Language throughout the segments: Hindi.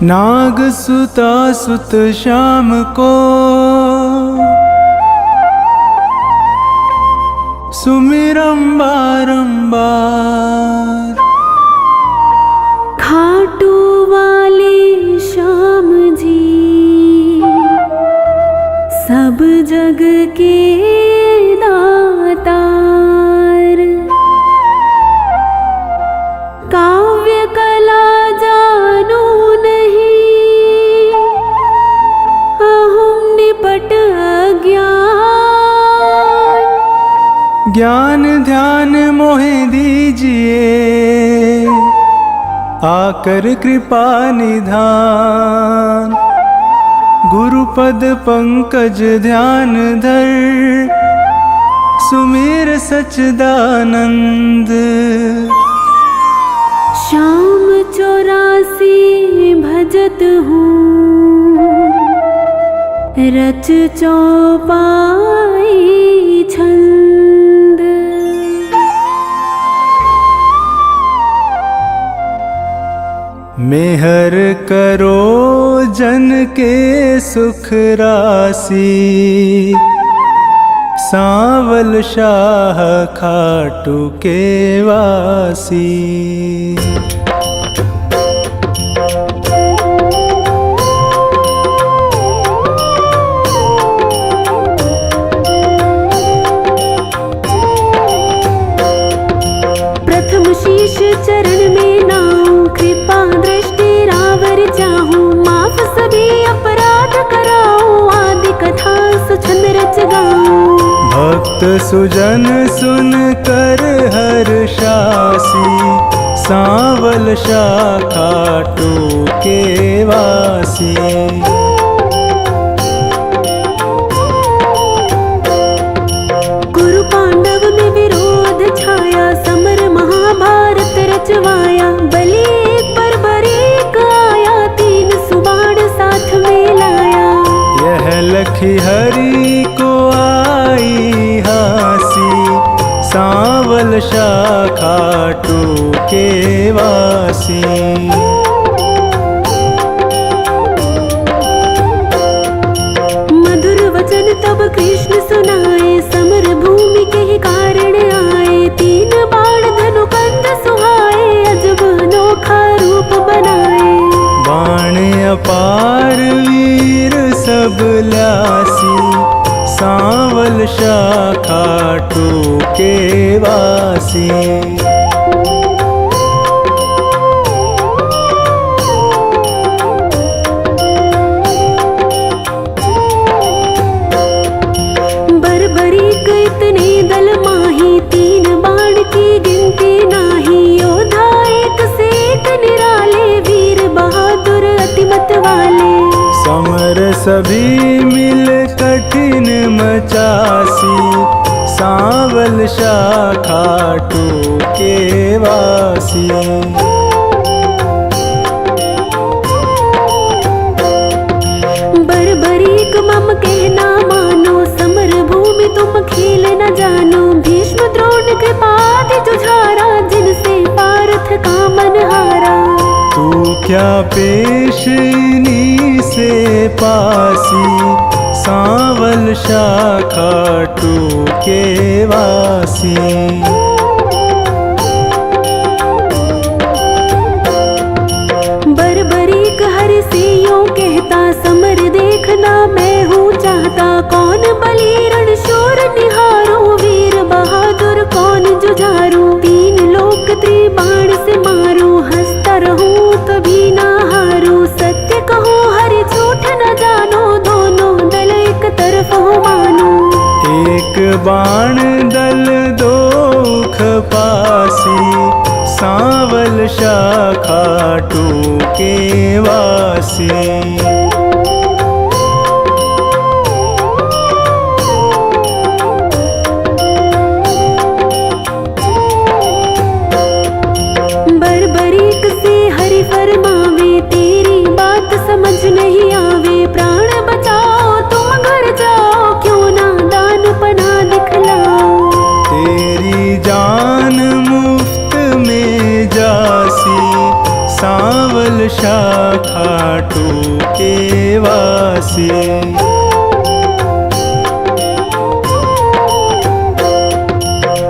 नाग सुता सुत श्याम को सुमिरम बारंबार। खाटू वाले श्याम जी सब जग के दातार। काव्य कला जानो नहीं अहम निपट अज्ञान। ज्ञान ध्यान मोहे दीजिए आकर कृपा निधान। गुरुपद पंकज ध्यान धर सुमेर सच्चिदानंद। श्याम 84 भजत हूँ रच चौपाई छंद। मेहर करो जन के सुख राशि। सांवल शाह खाटू के वासी। प्रथम शीश चरण में नाऊं कृपा दृष्टि रावर चाहूं। माफ सभी अपराध कराऊं आदि कथा सुछंद रच गाऊं। भक्त सुजन सुन कर हर्षासी। सांवल शाह खाटू के वासी। कुरु पांडव में विरोध छाया समर महाभारत रचवाया। बलि एक पर बरीक आया तीन सुबाण साथ में लाया। यह लखी हरि को आई हासी। सांवल शाह खाटू के वासी। मधुर वचन तब कृष्ण सुनाए समर भूमि के ही कारण आए। तीन बाण धनु कंद सुहाए अजब अनोखा रूप बनाए। बाण अपार वीर सब ल्यासी। सांवल शाह खाटू के वासी। बरबरीक इतने दल माही तीन बाण की गिनती नाही। योद्धा एक से एक निराले वीर बहादुर अतिमत वाले। समर सभी मिल कठिन मचासी। सांवल शाह खाटू के वासी। बरबरीक मम कहना मानो समर भूमि तुम खेल न जानो। भीष्म द्रोण कृपादि जुझारा जिनसे पार्थ का मन हारा। तू क्या पेश इन्हीं से पासी। सांवल शाह खाटू के वासी। बरबरीक हर से यूं कहता समर देखना मैं हूँ चाहता। कौन बलि रण शूर निहारो वीर बहादुर कौन जुझारू। तीन लोक त्रिबाण से मारो हंसता रहूं कभी ना हारू। सत्य कहो हरि झूठ न जानो दोनों दल एक तरफ हो मानो। एक बाण दल दो खपासी। सांवल शाह खाटू के वासी। बरबरीक से हरि फरमावे तेरी बात समझ नहीं आवे। प्राण बचाओ तुम घर जाओ क्यों ना दान पना दिखलाओ। तेरी जान मुफ्त में जासी। सांवल सांवल शाखा टूके वासी।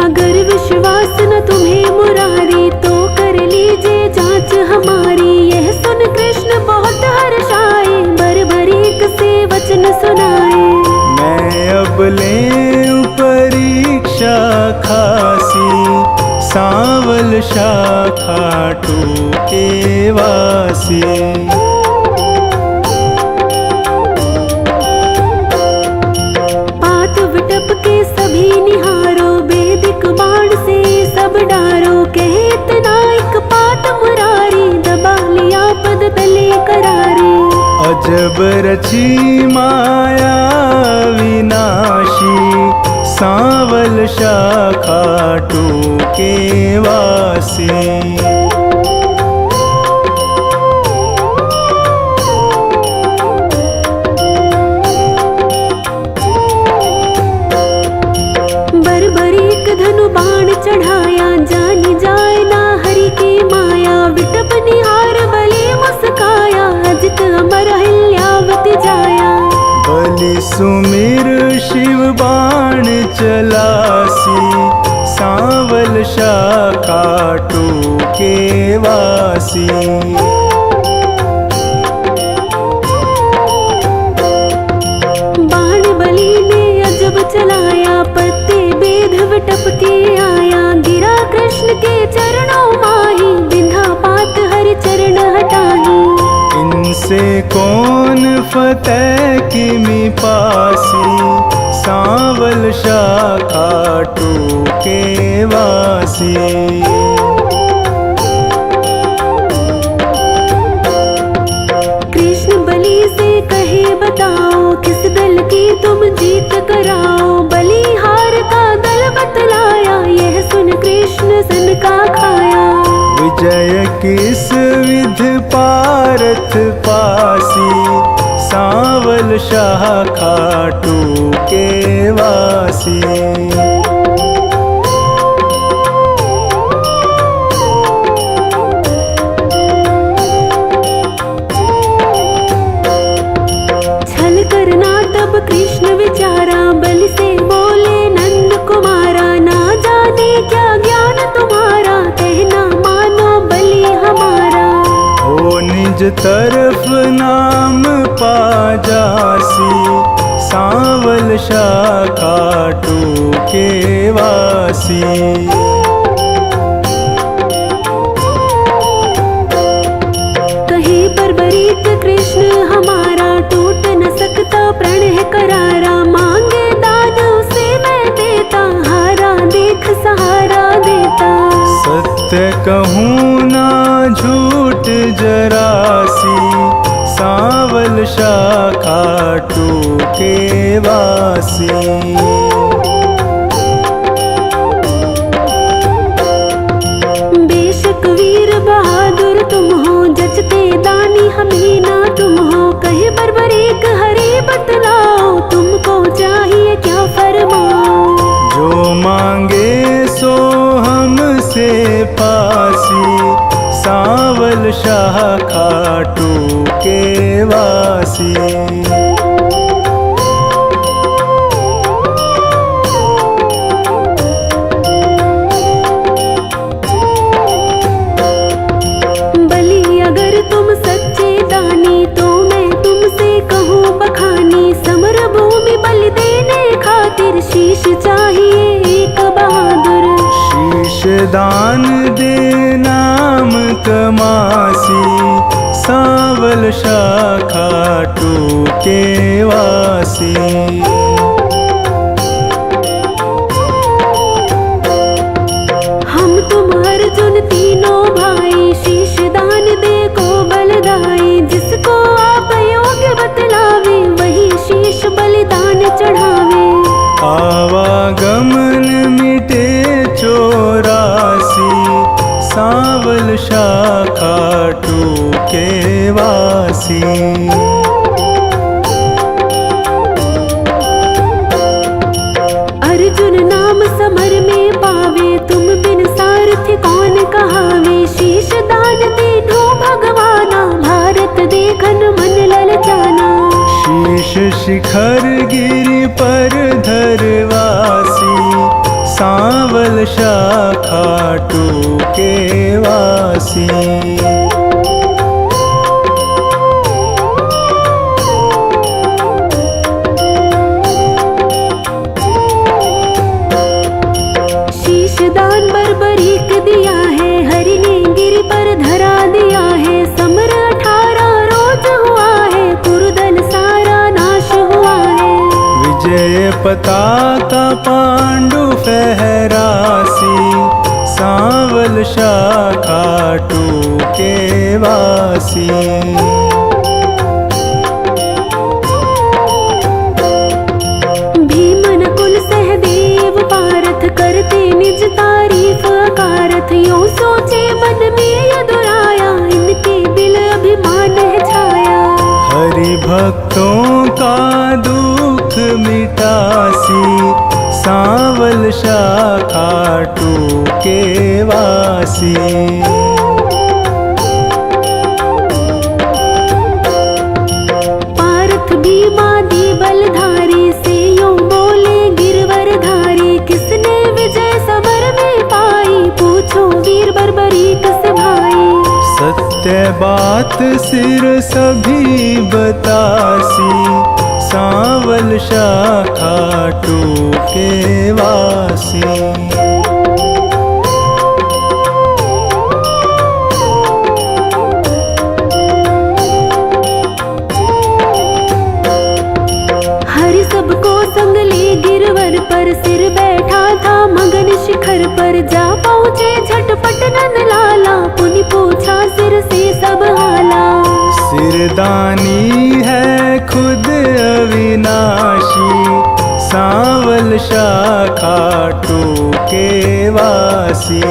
अगर विश्वास न तुम्हें मुरारी तो कर लीजिए जांच हमारी। यह सुन कृष्ण बहुत हर्षाए, बरबरीक से वचन सुनाए। मैं अब ले परीक्षा खासी, सांवल शाखा टूके वासी। पात विटप के सभी निहारो, वेदिक बाण से सब डारो। कहे इतना एक पात मुरारी, दबा लिया पद तले करारे। अजब रची माया विनाशी, सांवल शाखा टूके वासी। बरबरीक धनु बाण चढ़ाया, जानी जाए ना हरि की माया। विटप निहार बलि मुस्काया, अजित अमर हिल्यावति जाया। बलि सुमिर शिव बाण चलासी, सांवल शाखा टूके वासी। बाण बलि ने अजब चलाया, पत्ते बेध विटप के आया। गिरा कृष्ण के चरणों माही, बिंधा पात हरि चरण हटाही। इनसे कौन फतेह किमि पासी, सांवल शाखा टूके वासी। कृष्ण बलि से कहे बताओ, किस दल की तुम जीत कराओ। बलिहार का दल बतलाया, यह सुन कृष्ण सन का खाया। विजय किस विध पारथ पासी, सांवल शाखा टूके वासी। छल करना तब कृष्ण विचारा, बलि से बोले नंद कुमारा। ना जाने क्या ज्ञान तुम्हारा, कहना मानो बलि हमारा। हो निज तरफ नाम पा जासी, सांवल शाखा टूके वासी। कहे बरबरीक कृष्ण हमारा, टूट न सकता प्रण है करारा। मांगे दान उसे मैं देता, हारा देख सहारा देता। सत्य कहूँ ना झूठ जरासी, सांवल शाखा टूके वासी। बेशक वीर बहादुर तुम हो, जचते दानी हमें ना तुम हो। कहे बरबरीक हरि बतलाओ, तुमको चाहिए क्या फरमाओ। जो मांगे सो हमसे पासी, सांवल शाखा टूके वासी। बलि अगर तुम सच्चे दानी, तो मैं तुमसे कहूँ बखानी। समर भूमि बलि देने खातिर, शीश चाहिए एक बहादुर। शीश दान दे नाम कमासी, सांवल शाखा टूके वासी। हम तुम अर्जुन तीनों भाई, शीश दान दे को बलदाई। जिसको आप योग्य बतलावे, वही शीश बलिदान चढ़ावे। आवागमन मिटे चौरासी, सांवल शाखा टूके वासी। अर्जुन नाम समर में पावे, तुम बिन सारथी कौन कहावे। शीश दान तीनों भगवान, शिखर गिरि पर धरवासी, सांवल शाखा टूके वासी। शीशदान बर्बरीक दिया है, हरि ने गिरि पर धरा दिया है। समर 18 रोज हुआ है, कुरुदल सारा नाश हुआ है। विजय पताका पांडु फहरासी, सांवल शाखा टूके वासी। भीमन कुल सहदेव पारथ, करते निज तारीफ अकारथ। यूं सोचे मन में यदुराया, इनके दिल अभिमान है छाया। हरि भक्तों का दुख मिटासी, सांवल शाखा टूके वासी। पारथ भीमादि बलधारी, से यूं बोले गिरवरधारी। किसने विजय समर में पाई, पूछो वीर बर्बरीक से भाई। सत्य बात सिर सभी बतासी, सांवल शाखा टूके वासी। हरि सबको संग ले गिरवर पर, सिर बैठा था मगन शिखर पर। जा पहुँचे झटपट नंद लाला, पुनि पूछा सिर से सब हाला। सिरदानी है खुद अविनाशी, सांवल शाखा टूके वासी।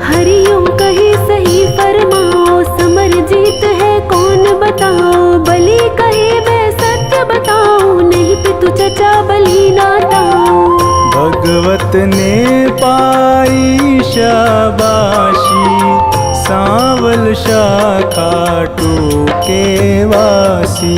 हरि यूं कहे सही फरमाओ, समर जीत है कौन बताओ। बलि कहे मैं सत्य बताऊं, नहीं पितु चचा बलि नाताओ। भगवत ने पाई शाबाशी, सांवल शाखा टूके वासी।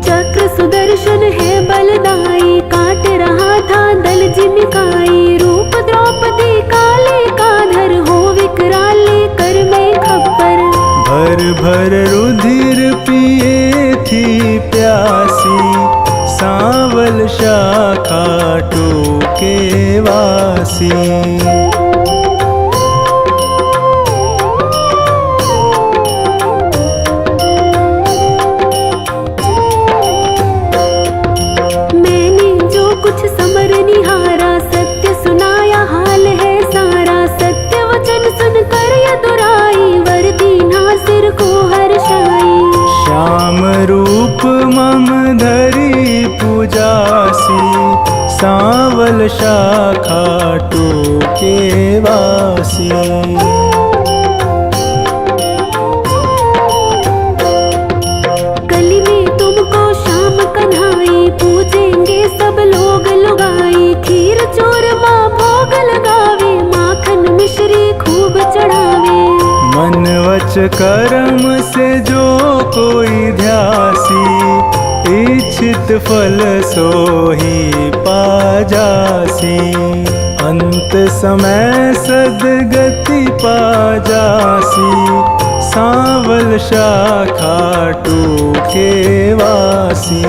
चक्र सुदर्शन है बलदाई, काट रहा था दल जिमिकाई। रूप द्रौपदी काले का धर, हो विकराल कर में खप्पर। भर भर रुधिर पिए थी प्यासी, सांवल शाखा टूके वासी। मैंने जो कुछ समर निहारा, सत्य सुनाया हाल है सारा। सत्य वचन सुन कर यदुराई, वर दीना सिर को हर्षाई। श्याम रूप मम धरी पूजासी, सांवल शाखा टूके वासी। कली में तुमको श्याम कन्हाई, पूजेंगे सब लोग लुगाई। खीर चूरमा भोग लगावे, माखन मिश्री खूब चढ़ावे। मन वच कर्म से जो कोई ध्यासी, इच्छित फल सोही पा जासी। अंत समय सदगति पा जासी, सांवल शाखा टूके वासी।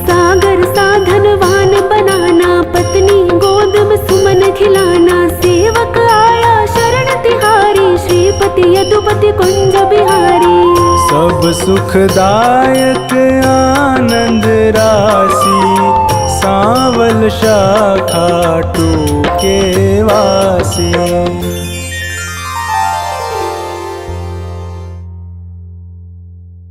सागर साधनवान बनाना, पत्नी गोद में सुमन खिलाना। सेवक आया शरण तिहारी, श्रीपति यदुपति कुंज बिहारी। सब सुखदायक आनंद राशि, सांवल शाखा टूके वासी।